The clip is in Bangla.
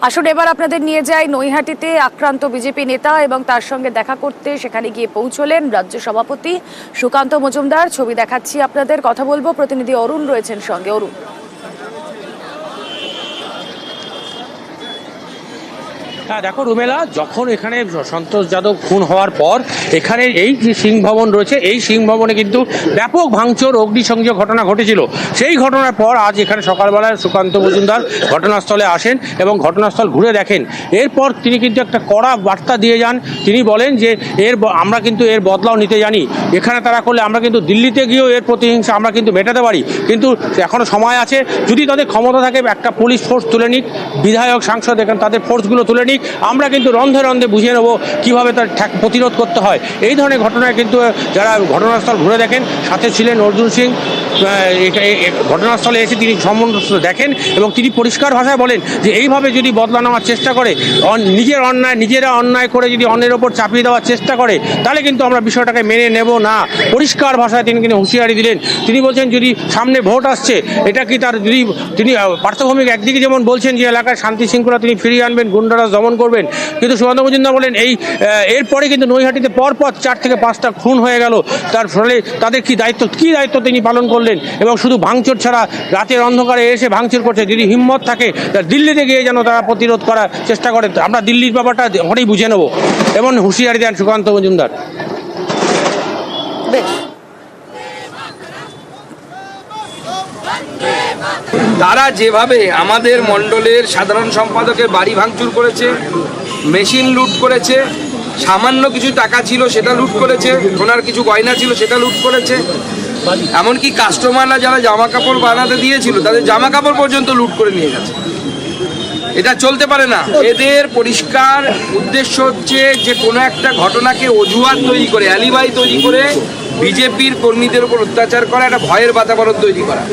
আসুন এবার আপনাদের নিয়ে যাই নৈহাটিতে আক্রান্ত বিজেপি নেতা এবং তার সঙ্গে দেখা করতে সেখানে গিয়ে পৌঁছলেন রাজ্য সভাপতি সুকান্ত মজুমদার। ছবি দেখাচ্ছি আপনাদের, কথা বলবো। প্রতিনিধি অরুণ রয়েছেন সঙ্গে। অরুণ, হ্যাঁ দেখো রুমেলা, যখন এখানে সন্তোষ যাদব খুন হওয়ার পর এখানে এই যে সিং ভবন রয়েছে, এই সিং ভবনে কিন্তু ব্যাপক ভাঙচুর অগ্নিসংযোগ ঘটনা ঘটেছিল। সেই ঘটনার পর আজ এখানে সকালবেলায় সুকান্ত মজুমদার ঘটনাস্থলে আসেন এবং ঘটনাস্থল ঘুরে দেখেন। এরপর তিনি কিন্তু একটা কড়া বার্তা দিয়ে যান। তিনি বলেন যে আমরা কিন্তু এর বদলাও নিতে জানি। এখানে তারা করলে আমরা কিন্তু দিল্লিতে গিয়েও এর প্রতিহিংসা আমরা কিন্তু মেটাতে পারি, কিন্তু এখনও সময় আছে। যদি তাদের ক্ষমতা থাকে একটা পুলিশ ফোর্স তুলে নিক, বিধায়ক সাংসদ এখানে তাদের ফোর্সগুলো তুলে নিক, আমরা কিন্তু রন্ধে রন্ধে বুঝিয়ে নেবো কীভাবে তার প্রতিরোধ করতে হয়। এই ধরনের ঘটনায় কিন্তু যারা ঘটনাস্থল ঘুরে দেখেন, সাথে ছিলেন অর্জুন সিং, ঘটনাস্থলে এসে তিনি সম্বন্ধ দেখেন এবং তিনি পরিষ্কার ভাষায় বলেন যে এইভাবে যদি বদলা নেওয়ার চেষ্টা করে, নিজেরা অন্যায় করে যদি অন্যের ওপর চাপিয়ে দেওয়ার চেষ্টা করে, তাহলে কিন্তু আমরা বিষয়টাকে মেনে নেব না। পরিষ্কার ভাষায় তিনি কিন্তু হুঁশিয়ারি দিলেন। তিনি বলছেন যদি সামনে ভোট আসছে, এটা কি তার যদি তিনি পার্থভূমিক একদিকে যেমন বলছেন যে এলাকায় শান্তি শৃঙ্খলা তিনি ফিরিয়ে আনবেন, গুন্ডারা দমন করবেন, কিন্তু সুকান্ত মজুমদার বলেন এরপরে কিন্তু নৈহাটিতে পরপর 4 থেকে 5টা খুন হয়ে গেল। তার ফলে তাদের কি দায়িত্ব তিনি পালন করলেন এবং শুধু ভাঙচুর ছাড়া রাতের অন্ধকারে এসে ভাঙচুর করছে। যদি হিম্মত থাকে দিল্লিতে গিয়ে যেন তারা প্রতিরোধ করার চেষ্টা করে, আমরা দিল্লির ব্যাপারটা ওখানেই বুঝে নেব, এমন হুঁশিয়ারি দেন সুকান্ত মজুমদার। তারা যেভাবে আমাদের মণ্ডলের সাধারণ সম্পাদকের বাড়ি ভাঙচুর করেছে, মেশিন লুট করেছে, সামান্য কিছু টাকা ছিল সেটা লুট করেছে, ওনার কিছু গয়না ছিল সেটা লুট করেছে, এমনকি কাস্টমাররা যারা জামা কাপড় বানাতে দিয়েছিল তাদের জামা কাপড় পর্যন্ত লুট করে নিয়ে গেছে। এটা চলতে পারে না। এদের পরিষ্কার উদ্দেশ্য হচ্ছে যে কোনো একটা ঘটনাকে অজুহাত তৈরি করে, অ্যালিবাই তৈরি করে বিজেপির কর্মীদের উপর অত্যাচার করা, একটা ভয়ের বাতাবরণ তৈরি করা।